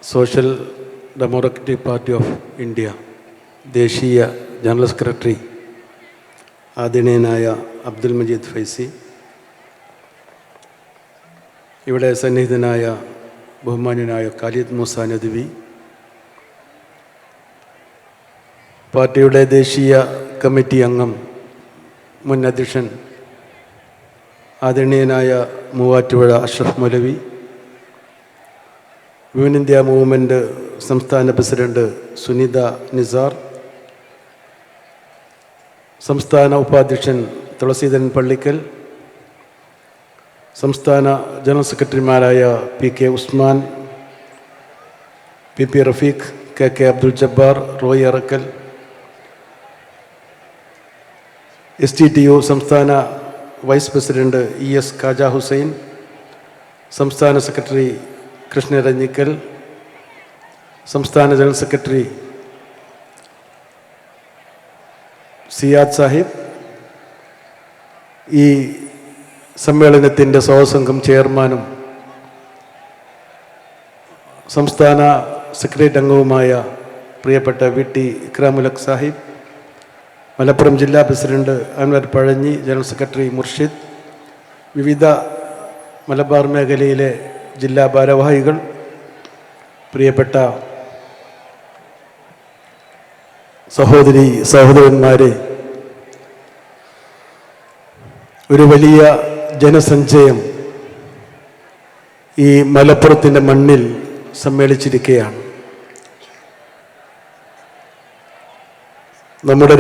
Social democratic party of India ദേശീയ general secretary ആദരണീയനായ അബ്ദുൽ മജീദ് ഫൈസി, ഇവിടെ സന്നിഹിതനായ ബഹുമാന്യനായ ഖാലിദ് മൂസ നദ്വി, പാർട്ടിയുടെ ദേശീയ കമ്മിറ്റി അംഗം മുൻ അധ്യക്ഷൻ ആദരണീയനായ Muvattupuzha Ashraf Maulavi, women India movement സംസ്ഥാന പ്രസിഡന്റ് സുനിത നിസാർ, സംസ്ഥാന ഉപാധ്യക്ഷൻ തുളസീധരൻ പള്ളിക്കൽ, സംസ്ഥാന ജനറൽ സെക്രട്ടറിമാരായ P K Usman, P P Rafeeq, K K Abdul Jabbar, Roy Arakkal, STTU സംസ്ഥാന vice president ES Khaja Hussain, സംസ്ഥാന സെക്രട്ടറി കൃഷ്ണരഞ്ഞിക്കൽ, സംസ്ഥാന ജനറൽ സെക്രട്ടറി സിയാദ് സാഹിബ്, ഈ സമ്മേളനത്തിൻ്റെ സ്വാഗതസംഘം ചെയർമാനും സംസ്ഥാന സെക്രട്ടേറിയറ്റ് അംഗവുമായ പ്രിയപ്പെട്ട VT ഇക്രാമുൽ ഹഖ് സാഹിബ്, മലപ്പുറം ജില്ലാ president Anwar Pazhanji, general secretary Murshid, വിവിധ മലബാർ മേഖലയിലെ ജില്ലാ ഭാരവാഹികൾ, പ്രിയപ്പെട്ട സഹോദരന്മാരെ, ഒരു വലിയ ജനസഞ്ചയം ഈ മലപ്പുറത്തിൻ്റെ മണ്ണിൽ സമ്മേളിച്ചിരിക്കുകയാണ്. നമ്മുടെ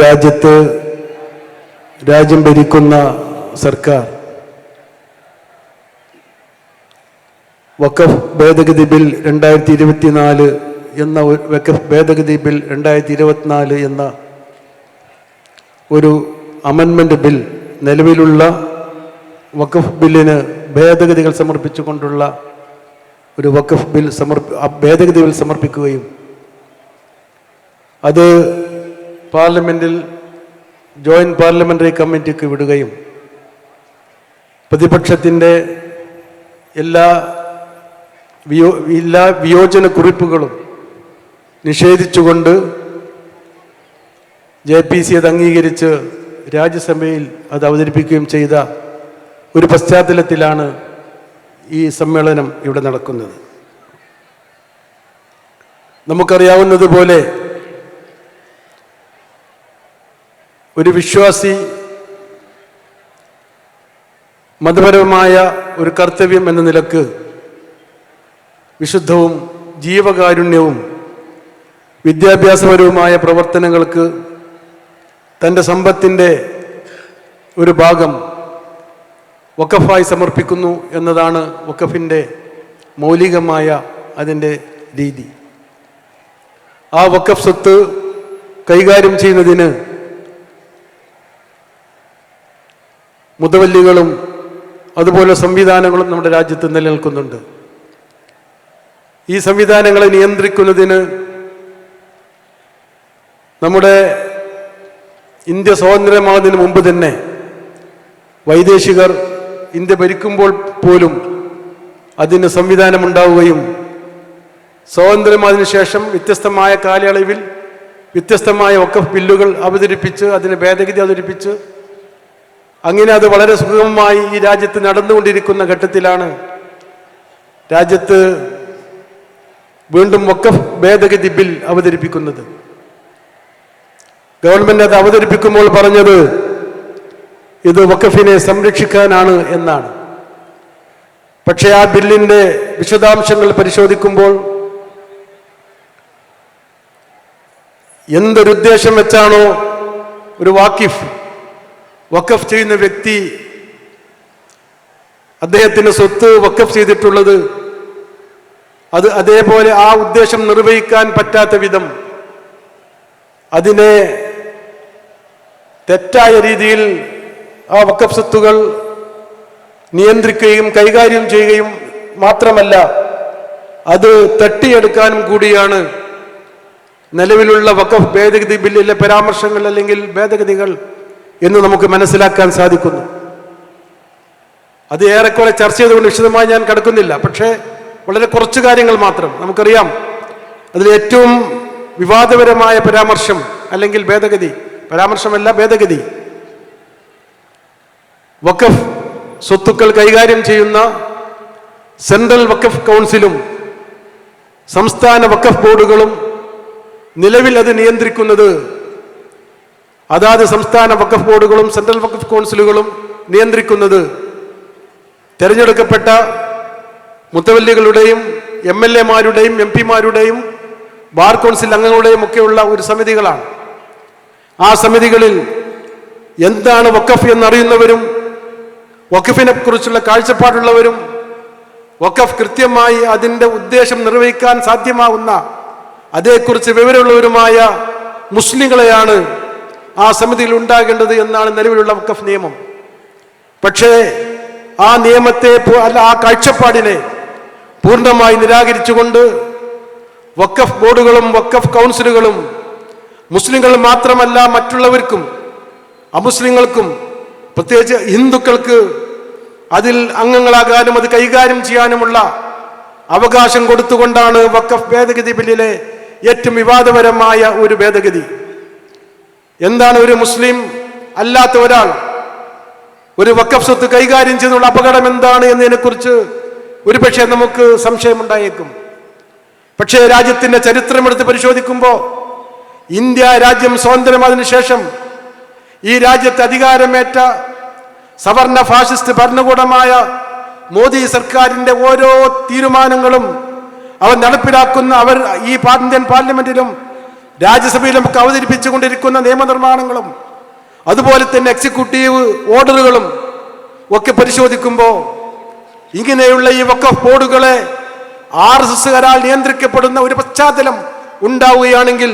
രാജ്യം ഭരിക്കുന്ന സർക്കാർ വഖഫ് ഭേദഗതി ബിൽ 2024 എന്ന വഖഫ് ഭേദഗതി ബിൽ 2024 എന്ന ഒരു അമെൻമെൻ്റ് ബിൽ, നിലവിലുള്ള വഖഫ് ബില്ലിന് ഭേദഗതികൾ സമർപ്പിച്ചുകൊണ്ടുള്ള ഒരു വഖഫ് ബിൽ ഭേദഗതി ബിൽ സമർപ്പിക്കുകയും അത് പാർലമെൻറ്റിൽ ജോയിൻറ്റ് പാർലമെൻ്ററി കമ്മിറ്റിക്ക് വിടുകയും പ്രതിപക്ഷത്തിൻ്റെ എല്ലാ വിയോജന കുറിപ്പുകളും നിഷേധിച്ചുകൊണ്ട് JPC അത് അംഗീകരിച്ച് രാജ്യസഭയിൽ അത് അവതരിപ്പിക്കുകയും ചെയ്ത ഒരു പശ്ചാത്തലത്തിലാണ് ഈ സമ്മേളനം ഇവിടെ നടക്കുന്നത്. നമുക്കറിയാവുന്നതുപോലെ ഒരു വിശ്വാസി മതപരമായ ഒരു കർത്തവ്യം എന്ന നിലക്ക് വിശുദ്ധവും ജീവകാരുണ്യവും വിദ്യാഭ്യാസപരവുമായ പ്രവർത്തനങ്ങൾക്ക് തൻ്റെ സമ്പത്തിൻ്റെ ഒരു ഭാഗം വഖഫായി സമർപ്പിക്കുന്നു എന്നതാണ് വഖഫിൻ്റെ മൗലികമായ അതിൻ്റെ രീതി. ആ വഖഫ് സ്വത്ത് കൈകാര്യം ചെയ്യുന്നതിന് മുതവല്ലികളും അതുപോലെ സംവിധാനങ്ങളും നമ്മുടെ രാജ്യത്ത് നിലനിൽക്കുന്നുണ്ട്. ഈ സംവിധാനങ്ങളെ നിയന്ത്രിക്കുന്നതിന് നമ്മുടെ ഇന്ത്യ സ്വാതന്ത്ര്യമാകുന്നതിന് മുമ്പ് തന്നെ വൈദേശികർ ഇന്ത്യ ഭരിക്കുമ്പോൾ പോലും അതിന് സംവിധാനമുണ്ടാവുകയും സ്വാതന്ത്ര്യമായതിനു ശേഷം വ്യത്യസ്തമായ കാലയളവിൽ വ്യത്യസ്തമായ വഖഫ് ബില്ലുകൾ അവതരിപ്പിച്ച് അതിന് ഭേദഗതി അവതരിപ്പിച്ച് അങ്ങനെ അത് വളരെ സുഗമമായി ഈ രാജ്യത്ത് നടന്നുകൊണ്ടിരിക്കുന്ന ഘട്ടത്തിലാണ് രാജ്യത്ത് വീണ്ടും വഖഫ് ഭേദഗതി ബിൽ അവതരിപ്പിക്കുന്നത്. ഗവൺമെന്റ് അത് അവതരിപ്പിക്കുമ്പോൾ പറഞ്ഞത് ഇത് വഖഫിനെ സംരക്ഷിക്കാനാണ് എന്നാണ്. പക്ഷേ ആ ബില്ലിൻ്റെ വിശദാംശങ്ങൾ പരിശോധിക്കുമ്പോൾ എന്തൊരുദ്ദേശം വെച്ചാണോ ഒരു വഖഫ് ചെയ്യുന്ന വ്യക്തി അദ്ദേഹത്തിന് സ്വത്ത് വഖഫ് ചെയ്തിട്ടുള്ളത്, അത് അതേപോലെ ആ ഉദ്ദേശം നിർവഹിക്കാൻ പറ്റാത്ത വിധം അതിനെ തെറ്റായ രീതിയിൽ ആ വഖഫ് സ്വത്തുകൾ നിയന്ത്രിക്കുകയും കൈകാര്യം ചെയ്യുകയും മാത്രമല്ല അത് തട്ടിയെടുക്കാനും കൂടിയാണ് നിലവിലുള്ള വഖഫ് ഭേദഗതി ബില്ലിലെ പരാമർശങ്ങൾ അല്ലെങ്കിൽ ഭേദഗതികൾ എന്ന് നമുക്ക് മനസ്സിലാക്കാൻ സാധിക്കുന്നു. അത് ഏറെക്കുറെ ചർച്ച ചെയ്തുകൊണ്ട് വിശദമായി ഞാൻ കടക്കുന്നില്ല. പക്ഷേ വളരെ കുറച്ച് കാര്യങ്ങൾ മാത്രം നമുക്കറിയാം. അതിൽ ഏറ്റവും വിവാദപരമായ പരാമർശം അല്ലെങ്കിൽ ഭേദഗതി, പരാമർശമല്ല ഭേദഗതി, വഖഫ് സ്വത്തുക്കൾ കൈകാര്യം ചെയ്യുന്ന സെൻട്രൽ വഖഫ് കൗൺസിലും സംസ്ഥാന വഖഫ് ബോർഡുകളും നിലവിൽ അത് നിയന്ത്രിക്കുന്നത് അതാത് സംസ്ഥാന വഖഫ് ബോർഡുകളും സെൻട്രൽ വഖഫ് കൗൺസിലുകളും നിയന്ത്രിക്കുന്നത് തിരഞ്ഞെടുക്കപ്പെട്ട മുത്തവല്ലികളുടെയും MLA-മാരുടെയും MP-മാരുടെയും ബാർ കൗൺസിൽ അംഗങ്ങളുടെയും ഒക്കെയുള്ള ഒരു സമിതികളാണ്. ആ സമിതികളിൽ എന്താണ് വഖഫ് എന്നറിയുന്നവരും വഖഫിനെ കുറിച്ചുള്ള കാഴ്ചപ്പാടുള്ളവരും വഖഫ് കൃത്യമായി അതിൻ്റെ ഉദ്ദേശം നിർവഹിക്കാൻ സാധ്യമാവുന്ന അതേക്കുറിച്ച് വിവരമുള്ളവരുമായ മുസ്ലിങ്ങളെയാണ് ആ സമിതിയിൽ ഉണ്ടാകേണ്ടത് എന്നാണ് നിലവിലുള്ള വഖഫ് നിയമം. പക്ഷേ ആ നിയമത്തെ അല്ല, ആ കാഴ്ചപ്പാടിനെ പൂർണ്ണമായി നിരാകരിച്ചുകൊണ്ട് വഖഫ് ബോർഡുകളും വഖഫ് കൗൺസിലുകളും മുസ്ലിങ്ങൾ മാത്രമല്ല മറ്റുള്ളവർക്കും അമുസ്ലിങ്ങൾക്കും പ്രത്യേകിച്ച് ഹിന്ദുക്കൾക്ക് അതിൽ അംഗങ്ങളാകാനും അത് കൈകാര്യം ചെയ്യാനുമുള്ള അവകാശം കൊടുത്തുകൊണ്ടാണ് വഖഫ് ഭേദഗതി ബില്ലിലെ ഏറ്റവും വിവാദപരമായ ഒരു ഭേദഗതി. എന്താണ് ഒരു മുസ്ലിം അല്ലാത്ത ഒരാൾ ഒരു വഖഫ് സ്വത്ത് കൈകാര്യം ചെയ്യുന്നുള്ള അപകടം എന്താണ് എന്നതിനെക്കുറിച്ച് ഒരുപക്ഷെ നമുക്ക് സംശയമുണ്ടായേക്കും. പക്ഷേ രാജ്യത്തിൻ്റെ ചരിത്രമെടുത്ത് പരിശോധിക്കുമ്പോൾ ഇന്ത്യ രാജ്യം സ്വാതന്ത്ര്യമായതിനു ശേഷം ഈ രാജ്യത്ത് അധികാരമേറ്റ സവർണ ഫാഷിസ്റ്റ് ഭരണകൂടമായ മോദി സർക്കാരിൻ്റെ ഓരോ തീരുമാനങ്ങളും അവർ നടപ്പിലാക്കുന്ന ഈ ഇന്ത്യൻ പാർലമെന്റിലും രാജ്യസഭയിലും ഒക്കെ അവതരിപ്പിച്ചുകൊണ്ടിരിക്കുന്ന നിയമനിർമ്മാണങ്ങളും അതുപോലെ തന്നെ എക്സിക്യൂട്ടീവ് ഓർഡറുകളും ഒക്കെ പരിശോധിക്കുമ്പോൾ ഇങ്ങനെയുള്ള ഈ വഖഫ് ബോർഡുകളെ RSSകാരാൽ നിയന്ത്രിക്കപ്പെടുന്ന ഒരു പശ്ചാത്തലം ഉണ്ടാവുകയാണെങ്കിൽ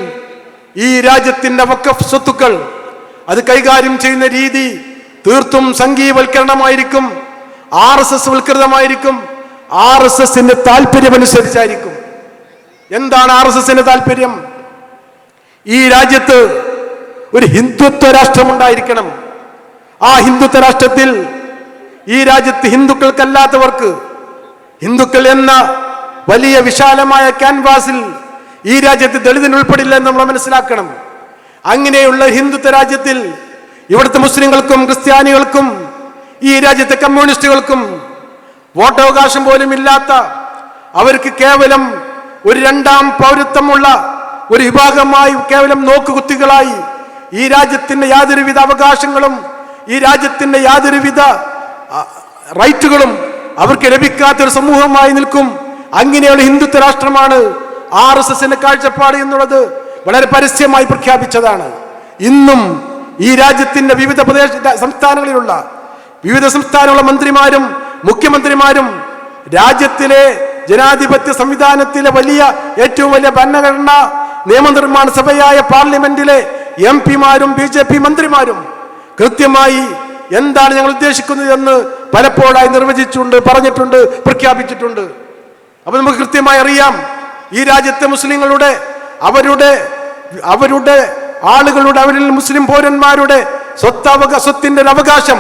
ഈ രാജ്യത്തിൻ്റെ വഖഫ് സ്വത്തുക്കൾ അത് കൈകാര്യം ചെയ്യുന്ന രീതി തീർത്തും സംഘീവൽക്കരണമായിരിക്കും, RSS വൽകൃതമായിരിക്കും, RSSന്റെ താല്പര്യമനുസരിച്ചായിരിക്കും. എന്താണ് RSSന്റെ താല്പര്യം? ഈ രാജ്യത്ത് ഒരു ഹിന്ദുത്വ രാഷ്ട്രമുണ്ടായിരിക്കണം. ആ ഹിന്ദുത്വ രാഷ്ട്രത്തിൽ ഈ രാജ്യത്ത് ഹിന്ദുക്കൾക്കല്ലാത്തവർക്ക്, ഹിന്ദുക്കൾ എന്ന വലിയ വിശാലമായ ക്യാൻവാസിൽ ഈ രാജ്യത്ത് ദളിതൻ ഉൾപ്പെടില്ല എന്ന് നമ്മൾ മനസ്സിലാക്കണം. അങ്ങനെയുള്ള ഹിന്ദുത്വ രാജ്യത്തിൽ ഇവിടുത്തെ മുസ്ലിങ്ങൾക്കും ക്രിസ്ത്യാനികൾക്കും ഈ രാജ്യത്തെ കമ്മ്യൂണിസ്റ്റുകൾക്കും വോട്ടവകാശം പോലും ഇല്ലാത്ത, അവർക്ക് കേവലം ഒരു രണ്ടാം പൗരത്വമുള്ള ഒരു വിഭാഗമായി, കേവലം നോക്കുകുത്തികളായി ഈ രാജ്യത്തിന്റെ യാതൊരുവിധ അവകാശങ്ങളും ഈ രാജ്യത്തിന്റെ യാതൊരുവിധ റൈറ്റുകളും അവർക്ക് ലഭിക്കാത്തൊരു സമൂഹമായി നിൽക്കും. അങ്ങനെയുള്ള ഹിന്ദുത്വ രാഷ്ട്രമാണ് RSSന്റെ കാഴ്ചപ്പാട് എന്നുള്ളത് വളരെ പരസ്യമായി പ്രഖ്യാപിച്ചതാണ്. ഇന്നും ഈ രാജ്യത്തിന്റെ വിവിധ സംസ്ഥാനങ്ങളിലുള്ള മന്ത്രിമാരും മുഖ്യമന്ത്രിമാരും രാജ്യത്തിലെ ജനാധിപത്യ സംവിധാനത്തിലെ ഏറ്റവും വലിയ ഭരണഘടനാ നിയമനിർമ്മാണ സഭയായ പാർലമെന്റിലെ MP-മാരും BJP മന്ത്രിമാരും കൃത്യമായി എന്താണ് ഞങ്ങൾ ഉദ്ദേശിക്കുന്നത് എന്ന് പലപ്പോഴായി നിർവചിച്ചിട്ടുണ്ട്, പറഞ്ഞിട്ടുണ്ട്, പ്രഖ്യാപിച്ചിട്ടുണ്ട്. അപ്പൊ നമുക്ക് കൃത്യമായി അറിയാം ഈ രാജ്യത്തെ മുസ്ലിങ്ങളുടെ അവരുടെ ആളുകളുടെ അവരിൽ മുസ്ലിം പൗരന്മാരുടെ സ്വത്തിന്റെ ഒരു അവകാശം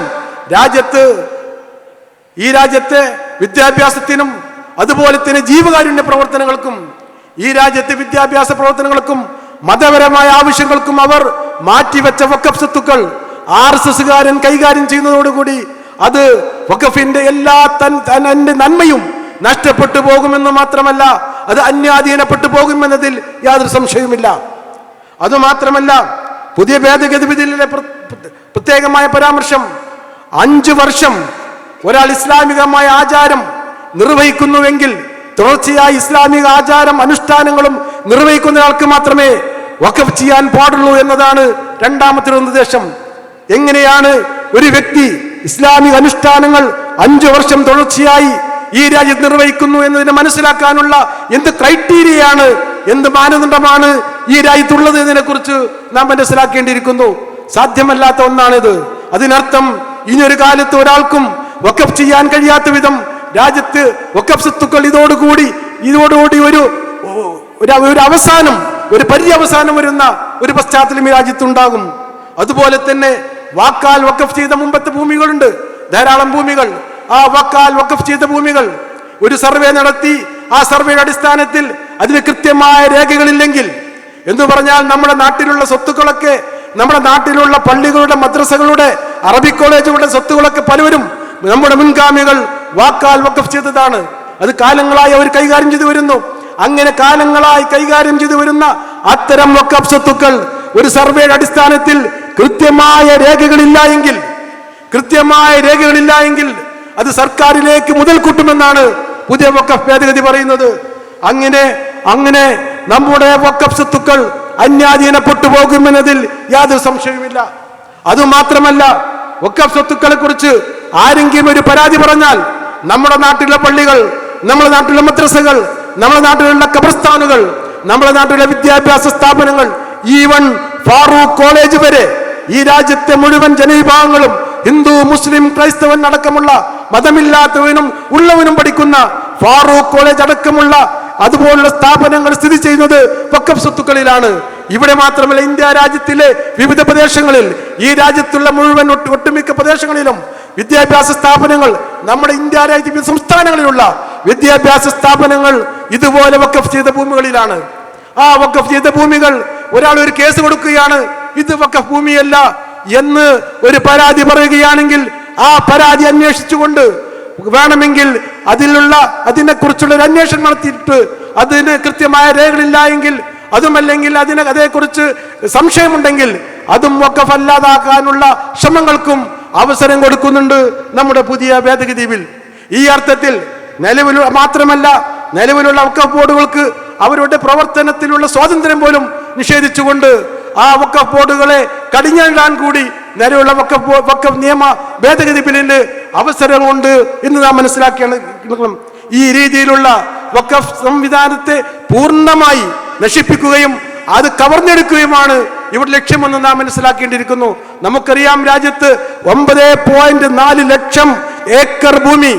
ഈ രാജ്യത്തെ വിദ്യാഭ്യാസത്തിനും അതുപോലെ തന്നെ ജീവകാരുണ്യ പ്രവർത്തനങ്ങൾക്കും ഈ രാജ്യത്തെ വിദ്യാഭ്യാസ പ്രവർത്തനങ്ങൾക്കും മതപരമായ ആവശ്യങ്ങൾക്കും അവർ മാറ്റിവെച്ച വഖഫ് സ്വത്തുക്കൾ RSSകാരൻ കൈകാര്യം ചെയ്യുന്നതോടുകൂടി അത് വഖഫിന്റെ എല്ലാ നന്മയും നഷ്ടപ്പെട്ടു പോകുമെന്ന് മാത്രമല്ല അത് അന്യാധീനപ്പെട്ടു പോകുമെന്നതിൽ യാതൊരു സംശയവുമില്ല. അതുമാത്രമല്ല, പുതിയ ഭേദഗതി ബില്ലിലെ പ്രത്യേകമായ പരാമർശം 5 വർഷം ഒരാൾ ഇസ്ലാമികമായ ആചാരം നിർവഹിക്കുന്നുവെങ്കിൽ തുടർച്ചയായി ഇസ്ലാമിക ആചാരം അനുഷ്ഠാനങ്ങളും നിർവഹിക്കുന്ന ആൾക്ക് മാത്രമേ വഖഫ് ചെയ്യാൻ പാടുള്ളൂ എന്നതാണ് രണ്ടാമത്തെ നിർദ്ദേശം. എങ്ങനെയാണ് ഒരു വ്യക്തി ഇസ്ലാമിക അനുഷ്ഠാനങ്ങൾ 5 വർഷം തുടർച്ചയായി ഈ രാജ്യത്ത് നിർവഹിക്കുന്നു എന്നതിനെ മനസ്സിലാക്കാനുള്ള എന്ത് ക്രൈറ്റീരിയയാണ്, എന്ത് മാനദണ്ഡമാണ് ഈ രാജ്യത്തുള്ളത് എന്നതിനെ കുറിച്ച് നാം മനസ്സിലാക്കേണ്ടിയിരിക്കുന്നു. സാധ്യമല്ലാത്ത ഒന്നാണിത്. അതിനർത്ഥം ഇനിയൊരു കാലത്ത് ഒരാൾക്കും വഖഫ് ചെയ്യാൻ കഴിയാത്ത വിധം രാജ്യത്ത് വഖഫ് സ്വത്തുക്കൾ ഇതോടുകൂടി ഒരു അവസാനം, ഒരു പര്യവസാനം വരുന്ന ഒരു പശ്ചാത്തലം ഈ രാജ്യത്തുണ്ടാകും. അതുപോലെ തന്നെ വാക്കാൽ വഖഫ് ചെയ്ത മുമ്പത്തെ ഭൂമികളുണ്ട്, ധാരാളം ഭൂമികൾ. ആ വാക്കാൽ വഖഫ് ചെയ്ത ഭൂമികൾ ഒരു സർവേ നടത്തി ആ സർവേയുടെ അടിസ്ഥാനത്തിൽ അതിന് കൃത്യമായ രേഖകളില്ലെങ്കിൽ, എന്ന് പറഞ്ഞാൽ നമ്മുടെ നാട്ടിലുള്ള സ്വത്തുക്കളൊക്കെ, നമ്മുടെ നാട്ടിലുള്ള പള്ളികളുടെ, മദ്രസകളുടെ, അറബിക് കോളേജുകളുടെ സ്വത്തുക്കളൊക്കെ പലവരും നമ്മുടെ മുൻഗാമികൾ വാക്കാൽ വഖഫ് ചെയ്തതാണ്. അത് കാലങ്ങളായി അവർ കൈകാര്യം ചെയ്തു വരുന്നു. അങ്ങനെ കാലങ്ങളായി കൈകാര്യം ചെയ്തു വരുന്ന അത്തരം വഖഫ് സ്വത്തുക്കൾ ഒരു സർവേയുടെ അടിസ്ഥാനത്തിൽ കൃത്യമായ രേഖകളില്ല എങ്കിൽ അത് സർക്കാരിലേക്ക് മുതൽ കൂട്ടുമെന്നാണ് പുതിയ വഖഫ് ഭേദഗതി പറയുന്നത്. അങ്ങനെ നമ്മുടെ വഖഫ് സ്വത്തുക്കൾ അന്യാധീനപ്പെട്ടു പോകുമെന്നതിൽ യാതൊരു സംശയവുമില്ല. അതുമാത്രമല്ല, വഖഫ് സ്വത്തുക്കളെ കുറിച്ച് ആരെങ്കിലും ഒരു പരാതി പറഞ്ഞാൽ നമ്മുടെ നാട്ടിലെ പള്ളികൾ, നമ്മുടെ നാട്ടിലെ മദ്രസകൾ, നമ്മുടെ നാട്ടിലുള്ള ഖബർസ്ഥാനുകൾ, നമ്മുടെ നാട്ടിലെ വിദ്യാഭ്യാസ സ്ഥാപനങ്ങൾ, ഈവൻ ഫാറൂഖ് കോളേജ് വരെ, ഈ രാജ്യത്തെ മുഴുവൻ ജനവിഭാഗങ്ങളും, ഹിന്ദു, മുസ്ലിം, ക്രൈസ്തവൻ അടക്കമുള്ള മതമില്ലാത്തവനും ഉള്ളവനും പഠിക്കുന്ന ഫാറൂഖ് കോളേജ് അടക്കമുള്ള അതുപോലുള്ള സ്ഥാപനങ്ങൾ സ്ഥിതി ചെയ്യുന്നത് വഖഫ് സ്വത്തുക്കളിലാണ്. ഇവിടെ മാത്രമല്ല, ഇന്ത്യ രാജ്യത്തിലെ വിവിധ പ്രദേശങ്ങളിൽ, ഈ രാജ്യത്തുള്ള മുഴുവൻ ഒട്ടുമിക്ക പ്രദേശങ്ങളിലും വിദ്യാഭ്യാസ സ്ഥാപനങ്ങൾ, നമ്മുടെ ഇന്ത്യ രാജ്യത്തെ സംസ്ഥാനങ്ങളിലുള്ള വിദ്യാഭ്യാസ സ്ഥാപനങ്ങൾ ഇതുപോലെ വഖഫ് ചെയ്ത ഭൂമികളിലാണ്. ആ വഖഫ് ചെയ്ത ഭൂമികൾ, ഒരാൾ ഒരു കേസ് കൊടുക്കുകയാണ്, ഇത് വഖഫ് ഭൂമിയല്ല എന്ന് ഒരു പരാതി പറയുകയാണെങ്കിൽ, ആ പരാതി അന്വേഷിച്ചുകൊണ്ട് വേണമെങ്കിൽ അതിനെക്കുറിച്ചുള്ള ഒരു അന്വേഷണം നടത്തിയിട്ട് അതിന് കൃത്യമായ രേഖകളില്ല എങ്കിൽ, അതുമല്ലെങ്കിൽ അതേക്കുറിച്ച് സംശയമുണ്ടെങ്കിൽ അതും വഖഫ് അല്ലാതാക്കാനുള്ള ശ്രമങ്ങൾക്കും അവസരം കൊടുക്കുന്നുണ്ട് നമ്മുടെ പുതിയ ഭേദഗതി ബിൽ. ഈ അർത്ഥത്തിൽ നിലവിലുള്ള വഖഫ് ബോർഡുകൾക്ക് അവരുടെ പ്രവർത്തനത്തിലുള്ള സ്വാതന്ത്ര്യം പോലും നിഷേധിച്ചുകൊണ്ട് ആ വഖഫ് ബോർഡുകളെ കടിഞ്ഞാണിടാൻ കൂടി നിലവിലുള്ള വഖഫ് നിയമ ഭേദഗതി ബില്ലിന് അവസരമുണ്ട് എന്ന് നാം മനസ്സിലാക്കണം. ഈ രീതിയിലുള്ള വഖഫ് സംവിധാനത്തെ പൂർണ്ണമായി നശിപ്പിക്കുകയും അത് കവർന്നെടുക്കുകയുമാണ് ഇവിടെ ലക്ഷ്യമെന്ന് നാം മനസ്സിലാക്കേണ്ടിയിരിക്കുന്നു. നമുക്കറിയാം, രാജ്യത്ത് 9.4 ലക്ഷം ഏക്കർ ഭൂമി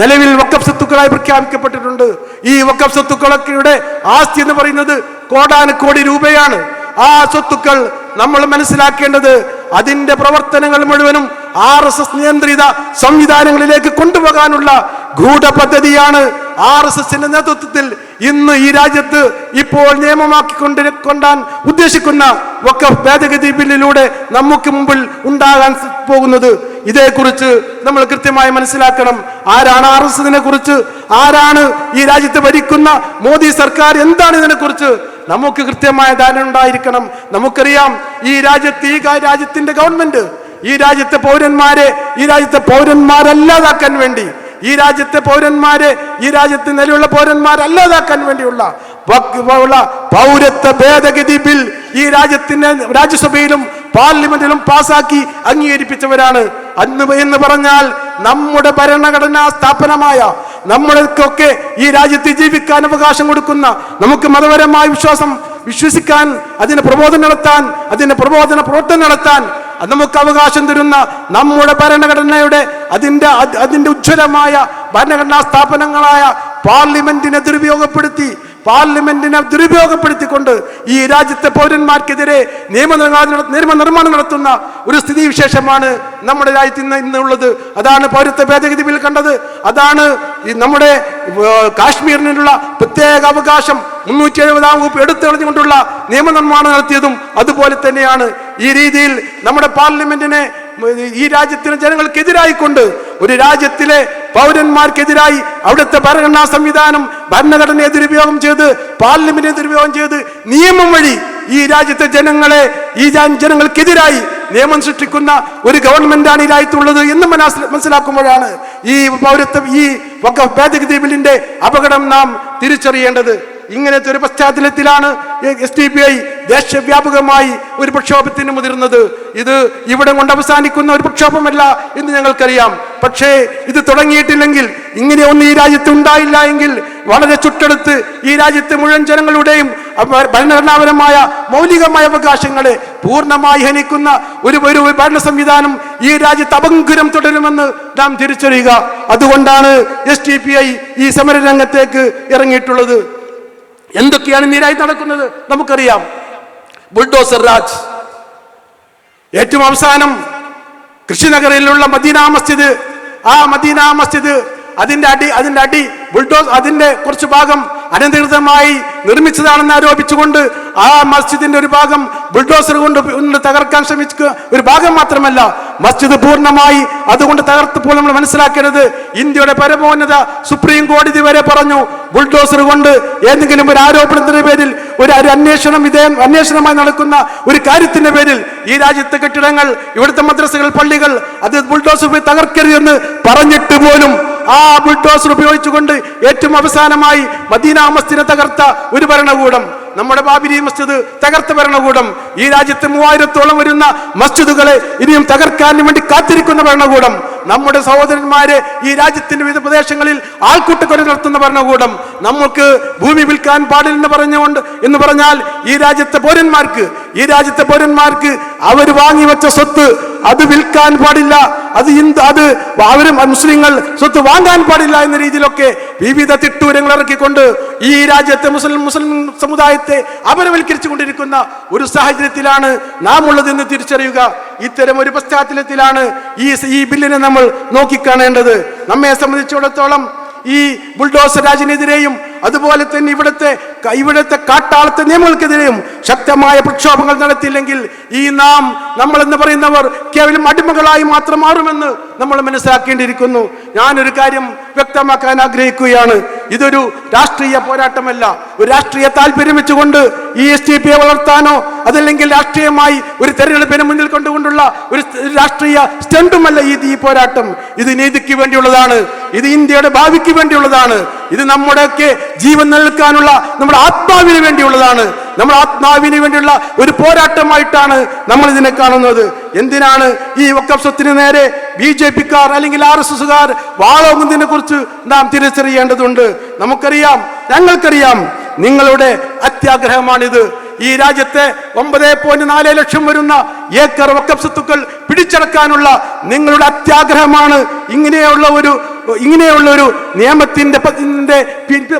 നിലവിൽ വഖഫ് സ്വത്തുക്കളായി പ്രഖ്യാപിക്കപ്പെട്ടിട്ടുണ്ട്. ഈ വഖഫ് സ്വത്തുക്കളൊക്കെ ആസ്തി എന്ന് പറയുന്നത് കോടാനുകോടി രൂപയാണ്. ആ സ്വത്തുക്കൾ നമ്മൾ മനസ്സിലാക്കേണ്ടത് അതിന്റെ പ്രവർത്തനങ്ങൾ മുഴുവനും RSS നിയന്ത്രിത സംവിധാനങ്ങളിലേക്ക് കൊണ്ടുപോകാനുള്ള ഗൂഢപദ്ധതിയാണ് RSSന്റെ നേതൃത്വത്തിൽ ഇന്ന് ഈ രാജ്യത്ത് ഇപ്പോൾ നിയമമാക്കിക്കൊണ്ടാൻ ഉദ്ദേശിക്കുന്ന വഖഫ് ഭേദഗതി ബില്ലിലൂടെ നമുക്ക് മുമ്പിൽ ഉണ്ടാകാൻ പോകുന്നത്. ഇതേക്കുറിച്ച് നമ്മൾ കൃത്യമായി മനസ്സിലാക്കണം. ആരാണ് RSSനെ കുറിച്ച്, ആരാണ് ഈ രാജ്യത്ത് ഭരിക്കുന്ന മോദി സർക്കാർ, എന്താണ് ഇതിനെക്കുറിച്ച് നമുക്ക് കൃത്യമായ ധാരണ ഉണ്ടായിരിക്കണം. നമുക്കറിയാം, ഈ രാജ്യത്തിന്റെ ഗവൺമെന്റ് ഈ രാജ്യത്തെ പൗരന്മാരല്ലാതാക്കാൻ വേണ്ടി, ഈ രാജ്യത്തെ നിലവിലുള്ള പൗരന്മാരല്ലാതാക്കാൻ വേണ്ടിയുള്ള പൗരത്വ ഭേദഗതി ബിൽ ഈ രാജ്യസഭയിലും പാർലമെന്റിലും പാസാക്കി അംഗീകരിപ്പിച്ചവരാണ്. എന്ന് പറഞ്ഞാൽ നമ്മുടെ ഭരണഘടനാ സ്ഥാപനമായ നമ്മളൊക്കെ ഈ രാജ്യത്ത് ജീവിക്കാൻ അവകാശം കൊടുക്കുന്ന, നമുക്ക് മതപരമായ വിശ്വസിക്കാൻ, അതിന് പ്രബോധനം നടത്താൻ, അതിന്റെ പ്രബോധന പ്രവർത്തനം നടത്താൻ നമുക്ക് അവകാശം തരുന്ന നമ്മുടെ ഭരണഘടനയുടെ അതിന്റെ ഉജ്ജ്വലമായ ഭരണഘടനാ സ്ഥാപനങ്ങളായ പാർലമെന്റിനെ ദുരുപയോഗപ്പെടുത്തിക്കൊണ്ട് ഈ രാജ്യത്തെ പൗരന്മാർക്കെതിരെ നിയമനിർമ്മാണം നടത്തുന്ന ഒരു സ്ഥിതി വിശേഷമാണ് നമ്മുടെ രാജ്യത്ത് ഇന്നുള്ളത്. അതാണ് പൗരത്വ ഭേദഗതി ബിൽ കണ്ടത്. അതാണ് നമ്മുടെ കാശ്മീരിനുള്ള പ്രത്യേക അവകാശം 370-ാം വകുപ്പ് എടുത്തെറിഞ്ഞുകൊണ്ടുള്ള നിയമനിർമ്മാണം നടത്തിയതും അതുപോലെ തന്നെയാണ്. ഈ രീതിയിൽ നമ്മുടെ പാർലമെന്റിനെ ഈ രാജ്യത്തിലെ ജനങ്ങൾക്കെതിരായിക്കൊണ്ട്, ഒരു രാജ്യത്തിലെ പൗരന്മാർക്കെതിരായി അവിടുത്തെ ഭരണഘടനാ സംവിധാനം, ഭരണഘടനയെ ദുരുപയോഗം ചെയ്ത്, പാർലമെന്റിനെ ദുരുപയോഗം ചെയ്ത്, നിയമം വഴി ഈ രാജ്യത്തെ ജനങ്ങൾക്കെതിരായി നിയമം സൃഷ്ടിക്കുന്ന ഒരു ഗവൺമെന്റാണ് ഈ രാജ്യത്തുള്ളത് എന്ന് മനസ്സിലാക്കുമ്പോഴാണ് ഈ വഖഫ് ഭേദഗതി ബില്ലിന്റെ അപകടം നാം തിരിച്ചറിയേണ്ടത്. ഇങ്ങനത്തെ ഒരു പശ്ചാത്തലത്തിലാണ് SDPI ദേശവ്യാപകമായി ഒരു പ്രക്ഷോഭത്തിന് മുതിർന്നത്. ഇത് ഇവിടെ കൊണ്ട് അവസാനിക്കുന്ന ഒരു പ്രക്ഷോഭമല്ല എന്ന് ഞങ്ങൾക്കറിയാം. പക്ഷേ ഇത് തുടങ്ങിയിട്ടില്ലെങ്കിൽ, ഇങ്ങനെ ഒന്നും ഈ രാജ്യത്ത് ഉണ്ടായില്ല എങ്കിൽ, വളരെ ചുട്ടെടുത്ത് ഈ രാജ്യത്തെ മുഴുവൻ ജനങ്ങളുടെയും ഭരണഘടനാപരമായ മൗലികമായ അവകാശങ്ങളെ പൂർണ്ണമായി ഹനിക്കുന്ന ഒരു ഭരണ സംവിധാനം ഈ രാജ്യത്ത് അപങ്കുരം തുടരുമെന്ന് നാം തിരിച്ചറിയുക. അതുകൊണ്ടാണ് SDPI ഈ സമരരംഗത്തേക്ക് ഇറങ്ങിയിട്ടുള്ളത്. എന്തൊക്കെയാണ് ഈ രാജ്യത്ത് നടക്കുന്നത് നമുക്കറിയാം. ബുൾഡോസർ രാജ്. ഏറ്റവും അവസാനം കൃഷിനഗറിലുള്ള മദീന മസ്ജിദ്, ആ മദീന മസ്ജിദ് അതിന്റെ കുറച്ച് ഭാഗം അനധികൃതമായി നിർമ്മിച്ചതാണെന്ന് ആരോപിച്ചുകൊണ്ട് ആ മസ്ജിദിന്റെ ഒരു ഭാഗം ബുൾഡോസർ കൊണ്ട് തകർക്കാൻ ശ്രമിക്കുക. ഒരു ഭാഗം മാത്രമല്ല, മസ്ജിദ് പൂർണ്ണമായി അതുകൊണ്ട് തകർത്തപ്പോൾ നമ്മൾ മനസ്സിലാക്കരുത്, ഇന്ത്യയുടെ പരമോന്നത സുപ്രീം കോടതി വരെ പറഞ്ഞു, ബുൾഡോസർ കൊണ്ട് ഏതെങ്കിലും ഒരു ആരോപണത്തിന്റെ പേരിൽ ഒരു അന്വേഷണമായി നടക്കുന്ന ഒരു കാര്യത്തിന്റെ പേരിൽ ഈ രാജ്യത്തെ കെട്ടിടങ്ങൾ, ഇവിടുത്തെ മദ്രസകൾ, പള്ളികൾ അത് ബുൾഡോസർ പോയി തകർക്കരുതെന്ന് പറഞ്ഞിട്ട് പോലും ആ ബുൾഡോസർ ഉപയോഗിച്ചുകൊണ്ട് ഏറ്റവും അവസാനമായി മദീന മസ്ജിദിനെ തകർത്ത ഒരു ഭരണകൂടം, നമ്മുടെ ബാബരി മസ്ജിദ് തകർത്ത ഭരണകൂടം, ഈ രാജ്യത്തെ 3000-ഓളം വരുന്ന മസ്ജിദുകളെ ഇനിയും തകർക്കാൻ വേണ്ടി കാത്തിരിക്കുന്ന ഭരണകൂടം, നമ്മുടെ സഹോദരന്മാരെ ഈ രാജ്യത്തിന്റെ വിവിധ പ്രദേശങ്ങളിൽ ആൾക്കൂട്ടക്കൊല നടത്തുന്ന ഭരണകൂടം, നമുക്ക് ഭൂമി വിൽക്കാൻ പാടില്ലെന്ന് എന്ന് പറഞ്ഞാൽ ഈ രാജ്യത്തെ പൗരന്മാർക്ക് അവർ വാങ്ങിവെച്ച സ്വത്ത് അത് വിൽക്കാൻ പാടില്ല, അത് അവരും മുസ്ലിങ്ങൾ സ്വത്ത് വാങ്ങാൻ പാടില്ല എന്ന രീതിയിലൊക്കെ വിവിധ തിട്ടൂരങ്ങൾ ഇറക്കിക്കൊണ്ട് ഈ രാജ്യത്തെ മുസ്ലിം സമുദായത്തെ അപരവൽക്കരിച്ചു കൊണ്ടിരിക്കുന്ന ഒരു സാഹചര്യത്തിലാണ് നാം ഉള്ളതെന്ന് തിരിച്ചറിയുക. ഇത്തരം ഒരു പശ്ചാത്തലത്തിലാണ് ഈ ബില്ലിനെ നമ്മൾ നോക്കിക്കാണേണ്ടത്. നമ്മെ സംബന്ധിച്ചിടത്തോളം ഈ ബുൾഡോസർ രാജിനെതിരെയും അതുപോലെ തന്നെ ഇവിടുത്തെ കാട്ടാളത്തെ നിയമങ്ങൾക്കെതിരെയും ശക്തമായ പ്രക്ഷോഭങ്ങൾ നടത്തിയില്ലെങ്കിൽ നമ്മളെന്ന് പറയുന്നവർ കേവലം അടിമകളായി മാത്രം മാറുമെന്ന് നമ്മൾ മനസ്സിലാക്കേണ്ടിയിരിക്കുന്നു. ഞാനൊരു കാര്യം വ്യക്തമാക്കാൻ ആഗ്രഹിക്കുകയാണ്. ഇതൊരു രാഷ്ട്രീയ പോരാട്ടമല്ല. ഒരു രാഷ്ട്രീയ താല്പര്യം വെച്ചുകൊണ്ട് ഈ SDP വളർത്താനോ അതല്ലെങ്കിൽ രാഷ്ട്രീയമായി ഒരു തെരഞ്ഞെടുപ്പിനെ മുന്നിൽ കൊണ്ടുകൊണ്ടുള്ള ഒരു രാഷ്ട്രീയ സ്റ്റണ്ടുമല്ല ഈ പോരാട്ടം. ഇത് നീതിക്ക് വേണ്ടിയുള്ളതാണ്, ഇത് ഇന്ത്യയുടെ ഭാവിക്ക് വേണ്ടിയുള്ളതാണ്, ഇത് നമ്മുടെയൊക്കെ ജീവൻ നിലനിൽക്കാനുള്ള നമ്മുടെ ആത്മാവിന് വേണ്ടിയുള്ളതാണ്. നമ്മുടെ ആത്മാവിന് വേണ്ടിയുള്ള ഒരു പോരാട്ടമായിട്ടാണ് നമ്മൾ ഇതിനെ കാണുന്നത്. എന്തിനാണ് ഈ വഖഫ് സ്വത്തിന് നേരെ BJP-ക്കാർ അല്ലെങ്കിൽ RSSകാർ വാളോങ്ങുന്നതിനെ കുറിച്ച് നാം തിരിച്ചറിയേണ്ടതുണ്ട്. ഞങ്ങൾക്കറിയാം നിങ്ങളുടെ അത്യാഗ്രഹമാണിത്. ഈ രാജ്യത്തെ 9.4 ലക്ഷം വരുന്ന ഏക്കർ വഖഫ് സ്വത്തുക്കൾ പിടിച്ചടക്കാനുള്ള നിങ്ങളുടെ അത്യാഗ്രഹമാണ് ഇങ്ങനെയുള്ള ഒരു നിയമത്തിന്റെ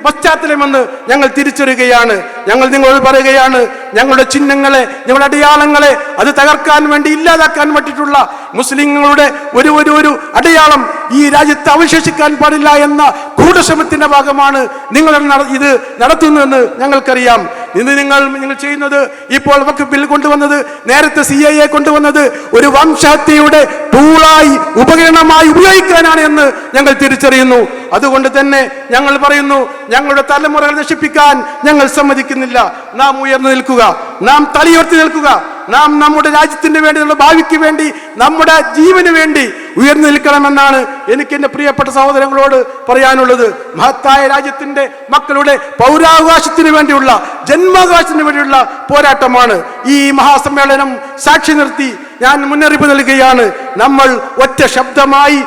പശ്ചാത്തലമെന്ന് ഞങ്ങൾ തിരിച്ചറിയുകയാണ്. ഞങ്ങൾ നിങ്ങളോട് പറയുകയാണ്, ഞങ്ങളുടെ ചിഹ്നങ്ങളെ, ഞങ്ങളുടെ അടയാളങ്ങളെ അത് തകർക്കാൻ വേണ്ടി, ഇല്ലാതാക്കാൻ വേണ്ടിയിട്ടുള്ള മുസ്ലിങ്ങളുടെ ഒരു അടയാളം ഈ രാജ്യത്ത് അവശേഷിക്കാൻ പാടില്ല എന്ന ഗൂഢശ്രമത്തിന്റെ ഭാഗമാണ് നിങ്ങൾ ഇത് നടത്തുന്നതെന്ന് ഞങ്ങൾക്കറിയാം. ഇന്ന് നിങ്ങൾ ചെയ്യുന്നത്, ഇപ്പോൾ വഖഫ് ബിൽ കൊണ്ടുവന്നത്, നേരത്തെ CAA കൊണ്ടുവന്നത് ഒരു വംശഹത്യയുടെ ടൂളായി, ഉപകരണമായി ഉപയോഗിക്കാനാണ് എന്ന് ഞങ്ങൾ തിരിച്ചറിയുന്നു. അതുകൊണ്ട് തന്നെ ഞങ്ങൾ പറയുന്നു, ഞങ്ങളുടെ തലമുറകൾ നശിപ്പിക്കാൻ ഞങ്ങൾ സമ്മതിക്കുന്നില്ല. നാം ഉയർന്നു നിൽക്കുക, നാം തലയുയർത്തി നിൽക്കുക, നാം നമ്മുടെ രാജ്യത്തിന് വേണ്ടി, നമ്മുടെ ഭാവിക്ക് വേണ്ടി, നമ്മുടെ ജീവന് വേണ്ടി ഉയർന്നു നിൽക്കണമെന്നാണ് എനിക്ക് എൻ്റെ പ്രിയപ്പെട്ട സഹോദരങ്ങളോട് പറയാനുള്ളത്. മഹത്തായ രാജ്യത്തിന്റെ മക്കളുടെ പൗരാവകാശത്തിന് വേണ്ടിയുള്ള, ജന്മാവകാശത്തിന് വേണ്ടിയുള്ള പോരാട്ടമാണ് ഈ മഹാസമ്മേളനം സാക്ഷി നിർത്തി ഞാൻ മുന്നറിയിപ്പ് നൽകുകയാണ്. നമ്മൾ ഒറ്റ ശബ്ദമായി,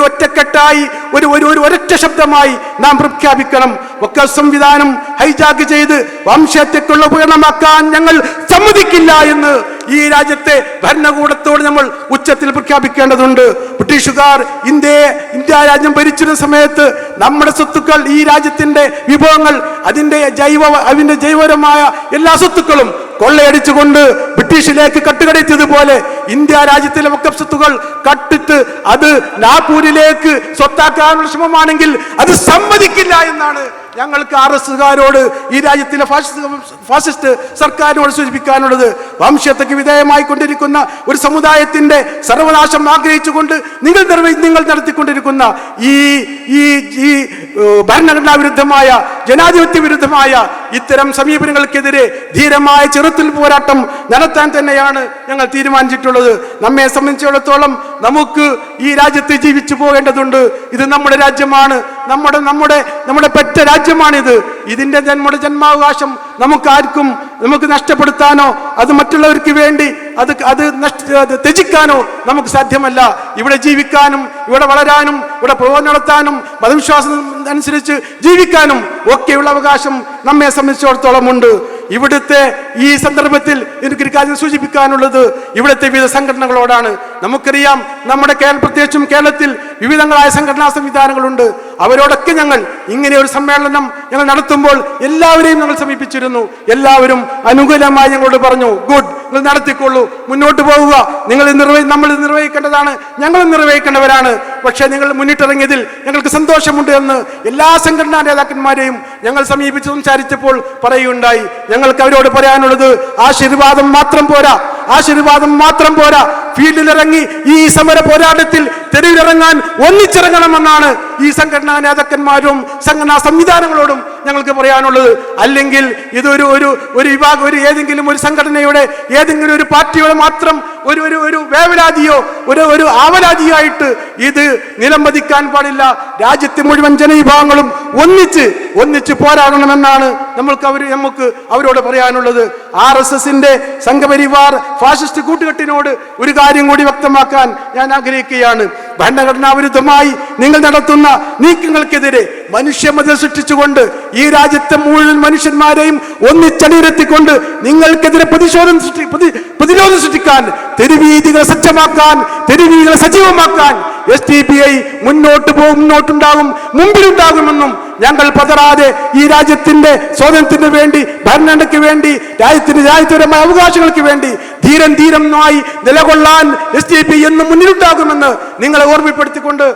ഒറ്റക്കെട്ടായി, ഒരൊറ്റ ശബ്ദമായി നാം പ്രഖ്യാപിക്കണം. വഖഫ് സംവിധാനം ഹൈജാക്ക് ചെയ്ത് വംശഹത്യക്കുള്ള ഉപകരണമാക്കാൻ ഞങ്ങൾ സമ്മതിക്കില്ല എന്ന് ഈ രാജ്യത്തെ ഭരണകൂടത്തോട് നമ്മൾ ഉച്ചത്തിൽ പ്രഖ്യാപിക്കേണ്ടതുണ്ട്. ബ്രിട്ടീഷുകാർ ഇന്ത്യ രാജ്യം ഭരിച്ചിരുന്ന സമയത്ത് നമ്മുടെ സ്വത്തുക്കൾ, ഈ രാജ്യത്തിന്റെ വിഭവങ്ങൾ, അതിന്റെ ജൈവപരമായ എല്ലാ സ്വത്തുക്കളും കൊള്ളയടിച്ചുകൊണ്ട് ബ്രിട്ടീഷിലേക്ക് കട്ടുകടത്തിയതുപോലെ ഇന്ത്യ രാജ്യത്തിലെ വഖഫ് സ്വത്തുക്കൾ കട്ടിട്ട് അത് നാഗ്പൂരിലേക്ക് സ്വത്താക്കാനുള്ള ശ്രമമാണെങ്കിൽ അത് സമ്മതിക്കില്ല എന്നാണ് ഞങ്ങൾക്ക് RSകാരോട്, ഈ രാജ്യത്തിലെ ഫാസിസ്റ്റ് സർക്കാരിനോട് സൂചിപ്പിക്കാനുള്ളത്. വംശഹത്യക്ക് വിധേയമായി കൊണ്ടിരിക്കുന്ന ഒരു സമുദായത്തിന്റെ സർവനാശം ആഗ്രഹിച്ചുകൊണ്ട് നിങ്ങൾ നടത്തിക്കൊണ്ടിരിക്കുന്ന ഈ ഭരണഘടനാ വിരുദ്ധമായ, ജനാധിപത്യ വിരുദ്ധമായ ഇത്തരം സമീപനങ്ങൾക്കെതിരെ ധീരമായ ചെറുത്തിൽ പോരാട്ടം നടത്താൻ തന്നെയാണ് ഞങ്ങൾ തീരുമാനിച്ചിട്ടുള്ളത്. നമ്മെ സംബന്ധിച്ചിടത്തോളം നമുക്ക് ഈ രാജ്യത്ത് ജീവിച്ചു പോകേണ്ടതുണ്ട്. ഇത് നമ്മുടെ രാജ്യമാണ്, നമ്മുടെ പെറ്റ രാജ്യമാണിത്. ഇതിന്റെ നമ്മുടെ ജന്മാവകാശം നമുക്ക് നഷ്ടപ്പെടുത്താനോ അത് മറ്റുള്ളവർക്ക് വേണ്ടി അത് ത്യജിക്കാനോ നമുക്ക് സാധ്യമല്ല. ഇവിടെ ജീവിക്കാനും, ഇവിടെ വളരാനും, ഇവിടെ പ്രവർത്തനം നടത്താനും, മതവിശ്വാസം അനുസരിച്ച് ജീവിക്കാനും ഒക്കെയുള്ള അവകാശം നമ്മെ സംബന്ധിച്ചിടത്തോളം ഉണ്ട്. ഇവിടുത്തെ ഈ സന്ദർഭത്തിൽ എനിക്കൊരു കാര്യം സൂചിപ്പിക്കാനുള്ളത് ഇവിടുത്തെ വിവിധ സംഘടനകളോടാണ്. നമുക്കറിയാം, പ്രത്യേകിച്ചും കേരളത്തിൽ വിവിധങ്ങളായ സംഘടനാ സംവിധാനങ്ങളുണ്ട്. അവരോടൊക്കെ ഞങ്ങൾ ഇങ്ങനെ ഒരു സമ്മേളനം ഞങ്ങൾ നടത്തുമ്പോൾ എല്ലാവരെയും ഞങ്ങൾ സമീപിച്ചിരുന്നു. എല്ലാവരും അനുകൂലമായി ഞങ്ങളോട് പറഞ്ഞു, ഗുഡ്, നിങ്ങൾ നടത്തിക്കൊള്ളൂ, മുന്നോട്ട് പോവുക, നമ്മൾ നിർവഹിക്കേണ്ടതാണ്, ഞങ്ങൾ നിർവഹിക്കേണ്ടവരാണ്. പക്ഷേ നിങ്ങൾ മുന്നിട്ടിറങ്ങിയതിൽ ഞങ്ങൾക്ക് സന്തോഷമുണ്ട് എന്ന് എല്ലാ സംഘടനാ നേതാക്കന്മാരെയും ഞങ്ങൾ സമീപിച്ച് സംസാരിച്ചപ്പോൾ പറയുകയുണ്ടായി. ഞങ്ങൾക്ക് അവരോട് പറയാനുള്ളത്, ആശീർവാദം മാത്രം പോരാ, ഫീൽഡിലിറങ്ങി ഈ സമര പോരാട്ടത്തിൽ തെരുവിലിറങ്ങാൻ ഒന്നിച്ചിറങ്ങണമെന്നാണ് ഈ സംഘടനാ നേതാക്കന്മാരും സംഘടനാ സംവിധാനങ്ങളോടും ഞങ്ങൾക്ക് പറയാനുള്ളത്. അല്ലെങ്കിൽ ഇതൊരു ഏതെങ്കിലും ഒരു സംഘടനയുടെ ഏതെങ്കിലും ഒരു പാർട്ടിയുടെ മാത്രം ഒരു വേവലാതിയോ ഒരു ആവലാതിയോ ആയിട്ട് ഇത് നിലംപതിക്കാൻ പാടില്ല. രാജ്യത്തെ മുഴുവൻ ജനവിഭാഗങ്ങളും ഒന്നിച്ച് പോരാടണമെന്നാണ് നമുക്ക് അവരോട് പറയാനുള്ളത്. RSSന്റെ സംഘപരിവാർ ഫാസിസ്റ്റ് കൂട്ടുകെട്ടിനോട് ഒരു കാര്യം കൂടി വ്യക്തമാക്കാൻ ഞാൻ ആഗ്രഹിക്കുകയാണ്. ഭരണഘടനാ വിരുദ്ധമായി നിങ്ങൾ നടത്തുന്ന നീക്കങ്ങൾക്കെതിരെ മനുഷ്യമതിൽ സൃഷ്ടിച്ചുകൊണ്ട് ഈ രാജ്യത്തെ മുഴുവൻ മനുഷ്യന്മാരെയും ഒന്നിച്ചണിനിരത്തിക്കൊണ്ട് നിങ്ങൾക്കെതിരെ പ്രതിരോധം സൃഷ്ടിക്കാൻ, തെരുവീതികളെ സജീവമാക്കാൻ SDPI മുമ്പിലുണ്ടാകുമെന്നും ഞങ്ങൾ പതറാതെ ഈ രാജ്യത്തിന്റെ സ്വാതന്ത്ര്യത്തിന് വേണ്ടി, ഭരണഘടനയ്ക്ക് വേണ്ടി, രാജ്യപരമായ അവകാശങ്ങൾക്ക് വേണ്ടി ധീരം നിലകൊള്ളാൻ SDPI എന്നും മുന്നിലുണ്ടാകുമെന്ന് നിങ്ങളെ ഓർമ്മപ്പെടുത്തിക്കൊണ്ട്